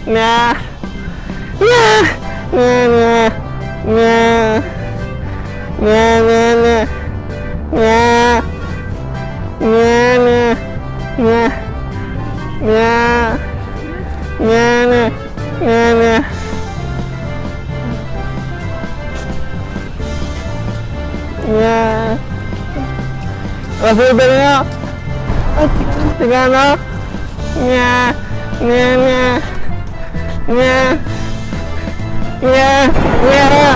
Nie! Nie! Nie, nie! Nie! Nie, nie, nie! Nie! Nie, nie! Nie! Nie! Nie, nie! Nie, nie! Nie! Rozumiem? Cygano? Nie! Nie, nie! Nie! Nie! Nie!